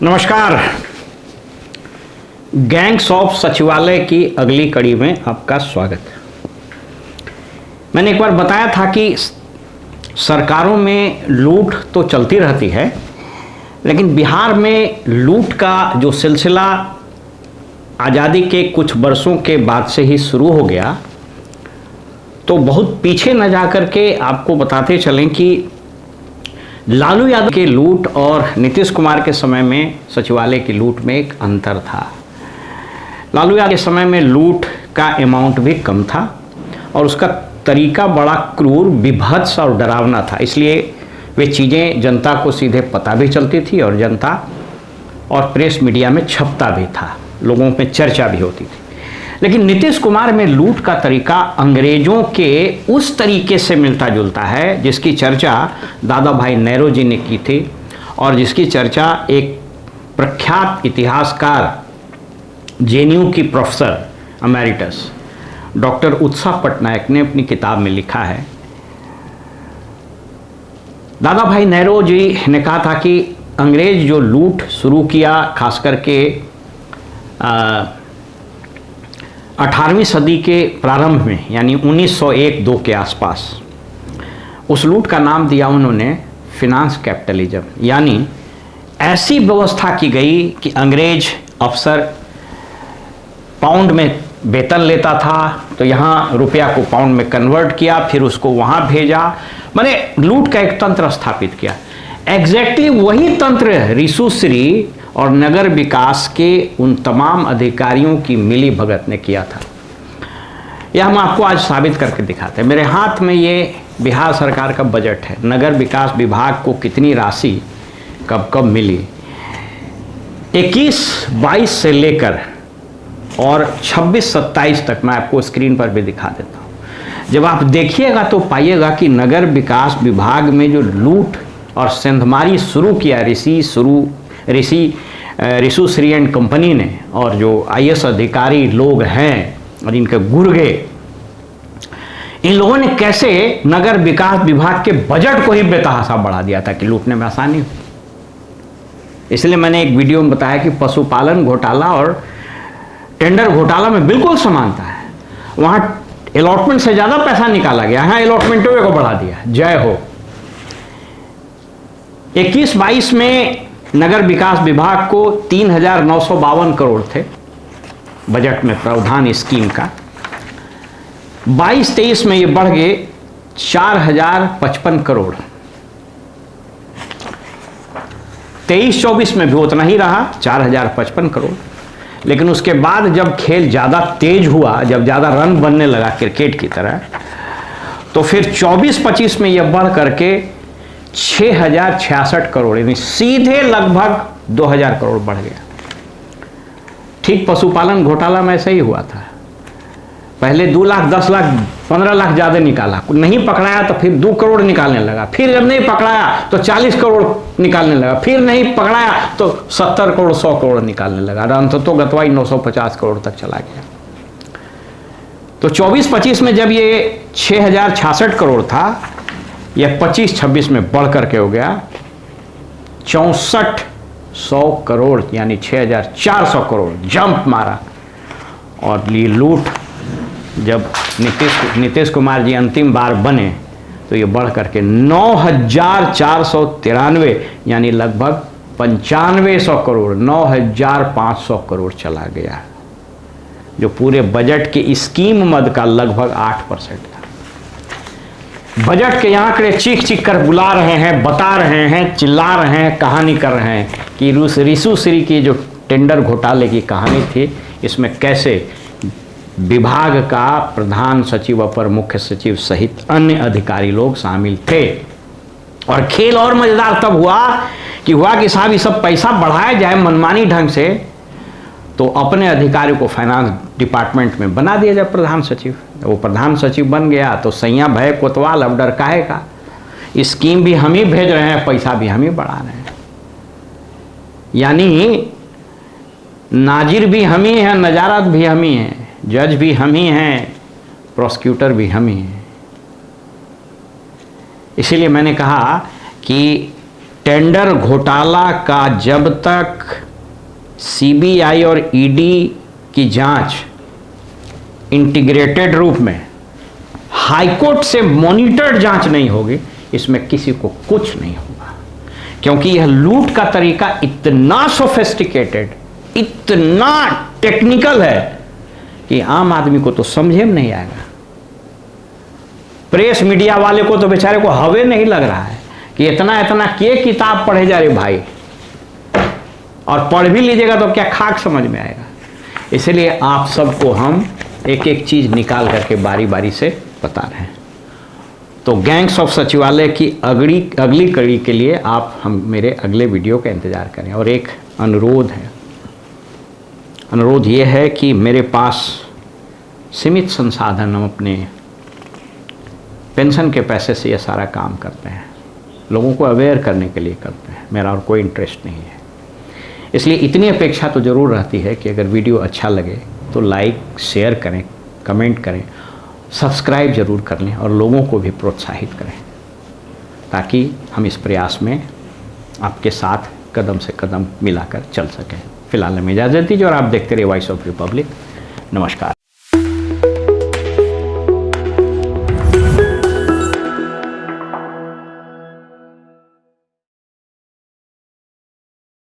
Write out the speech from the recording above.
नमस्कार। Gangs of सचिवालय की अगली कड़ी में आपका स्वागत है। मैंने एक बार बताया था कि सरकारों में लूट तो चलती रहती है, लेकिन बिहार में लूट का जो सिलसिला आज़ादी के कुछ वर्षों के बाद से ही शुरू हो गया, तो बहुत पीछे न जाकर के आपको बताते चलें कि लालू यादव के लूट और नीतीश कुमार के समय में सचिवालय की लूट में एक अंतर था। लालू यादव के समय में लूट का अमाउंट भी कम था और उसका तरीका बड़ा क्रूर, विभत्स और डरावना था। इसलिए वे चीज़ें जनता को सीधे पता भी चलती थी और जनता और प्रेस मीडिया में छपता भी था, लोगों में चर्चा भी होती थी। लेकिन नीतीश कुमार में लूट का तरीका अंग्रेजों के उस तरीके से मिलता जुलता है जिसकी चर्चा दादा भाई नेहरू जी ने की थी और जिसकी चर्चा एक प्रख्यात इतिहासकार जेएनयू की प्रोफेसर अमेरिटस डॉक्टर उत्सव पटनायक ने अपनी किताब में लिखा है। दादा भाई नेहरू जी ने कहा था कि अंग्रेज जो लूट शुरू किया, खास करके 18वीं सदी के प्रारंभ में, यानी 1901-2 के आसपास, उस लूट का नाम दिया उन्होंने फिनांस कैपिटलिज्म। यानी ऐसी व्यवस्था की गई कि अंग्रेज अफसर पाउंड में वेतन लेता था, तो यहाँ रुपया को पाउंड में कन्वर्ट किया, फिर उसको वहाँ भेजा, माने लूट का एक तंत्र स्थापित किया। एग्जैक्टली वही तंत्र रिसुश्री और नगर विकास के उन तमाम अधिकारियों की मिली भगत ने किया था। यह हम आपको आज साबित करके दिखाते हैं। मेरे हाथ में ये बिहार सरकार का बजट है। नगर विकास विभाग को कितनी राशि कब कब मिली, 21-22 से लेकर और 26-27 तक मैं आपको स्क्रीन पर भी दिखा देता हूँ। जब आप देखिएगा तो पाइएगा कि नगर विकास विभाग में जो लूट और सेंधमारी शुरू किया रिसुश्री एंड कंपनी ने, और जो आईएएस अधिकारी लोग हैं और इनके गुर्गे, इन लोगों ने कैसे नगर विकास विभाग के बजट को ही बेतहाशा बढ़ा दिया था कि लूटने में आसानी हो। इसलिए मैंने एक वीडियो में बताया कि पशुपालन घोटाला और टेंडर घोटाला में बिल्कुल समानता है। वहां अलॉटमेंट से ज्यादा पैसा निकाला गया, यहाँ अलॉटमेंटों को बढ़ा दिया। जय हो। 21-22 में नगर विकास विभाग को 3,952 करोड़ थे बजट में प्रावधान स्कीम का। 22-23 में ये बढ़ गए 4,055 करोड़। 23-24 में भी उतना ही रहा, 4,055 करोड़। लेकिन उसके बाद जब खेल ज़्यादा तेज हुआ, जब ज़्यादा रन बनने लगा क्रिकेट की तरह, तो फिर 24-25 में यह बढ़ करके 6,066 करोड़, यानी सीधे लगभग 2,000 करोड़ बढ़ गया। ठीक पशुपालन घोटाला में ऐसा ही हुआ था। पहले 2 लाख, 10 लाख, 15 लाख ज़्यादा निकाला, नहीं पकड़ाया तो फिर 2 करोड़ निकालने लगा, फिर जब नहीं पकड़ाया तो 40 करोड़ निकालने लगा, फिर नहीं पकड़ाया तो 70 करोड़, 100 करोड़ निकालने लगा। अंततः गतवाई 950 करोड़ तक चला गया। तो 24-25 में जब ये 6,066 करोड़ था, यह 25-26 में बढ़ करके हो गया 6400 करोड़, यानी 6,400 करोड़ जंप मारा। और ये लूट जब नीतीश कुमार जी अंतिम बार बने तो ये बढ़ करके 9,493, यानी लगभग 9,500 करोड़, 9,500 करोड़ चला गया, जो पूरे बजट के स्कीम मद का लगभग 8% था। बजट के आंकड़े चीख चीख कर बुला रहे हैं, बता रहे हैं, चिल्ला रहे हैं, कहानी कर रहे हैं कि रिसुश्री की जो टेंडर घोटाले की कहानी थी, इसमें कैसे विभाग का प्रधान सचिव, अपर मुख्य सचिव सहित अन्य अधिकारी लोग शामिल थे। और खेल और मजेदार तब हुआ कि साहब ये सब पैसा बढ़ाया जाए मनमानी ढंग से, तो अपने अधिकारी को फाइनेंस डिपार्टमेंट में बना दिया जाए प्रधान सचिव। वो प्रधान सचिव बन गया तो सैया भय कोतवाल, अब डर काहे का, स्कीम भी हम ही भेज रहे हैं, पैसा भी हम ही बढ़ा रहे हैं। यानी नाजिर भी हम ही हैं, नजारत भी हम ही हैं, जज भी हम ही हैं, प्रोसिक्यूटर भी हम ही हैं। इसीलिए मैंने कहा कि टेंडर घोटाला का जब तक सीबीआई और ईडी की जांच इंटीग्रेटेड रूप में हाईकोर्ट से मॉनिटर्ड जांच नहीं होगी, इसमें किसी को कुछ नहीं होगा। क्योंकि यह लूट का तरीका इतना सोफिस्टिकेटेड, इतना टेक्निकल है कि आम आदमी को तो समझे में नहीं आएगा। प्रेस मीडिया वाले को तो बेचारे को हवे नहीं लग रहा है कि इतना इतना के किताब पढ़े जा रहे भाई, और पढ़ भी लीजिएगा तो क्या खाक समझ में आएगा। इसलिए आप सबको हम एक एक चीज निकाल करके बारी बारी से बता रहे हैं। तो गैंग्स ऑफ सचिवालय की अगली कड़ी के लिए आप हम मेरे अगले वीडियो का इंतजार करें। और एक अनुरोध है, अनुरोध ये है कि मेरे पास सीमित संसाधन, हम अपने पेंशन के पैसे से ये सारा काम करते हैं, लोगों को अवेयर करने के लिए करते हैं, मेरा और कोई इंटरेस्ट नहीं है। इसलिए इतनी अपेक्षा तो ज़रूर रहती है कि अगर वीडियो अच्छा लगे तो लाइक शेयर करें, कमेंट करें, सब्सक्राइब ज़रूर कर लें और लोगों को भी प्रोत्साहित करें, ताकि हम इस प्रयास में आपके साथ कदम से कदम मिलाकर चल सकें। फिलहाल हमें इजाज़त दीजिए और आप देखते रहिए वॉइस ऑफ रिपब्लिक। नमस्कार।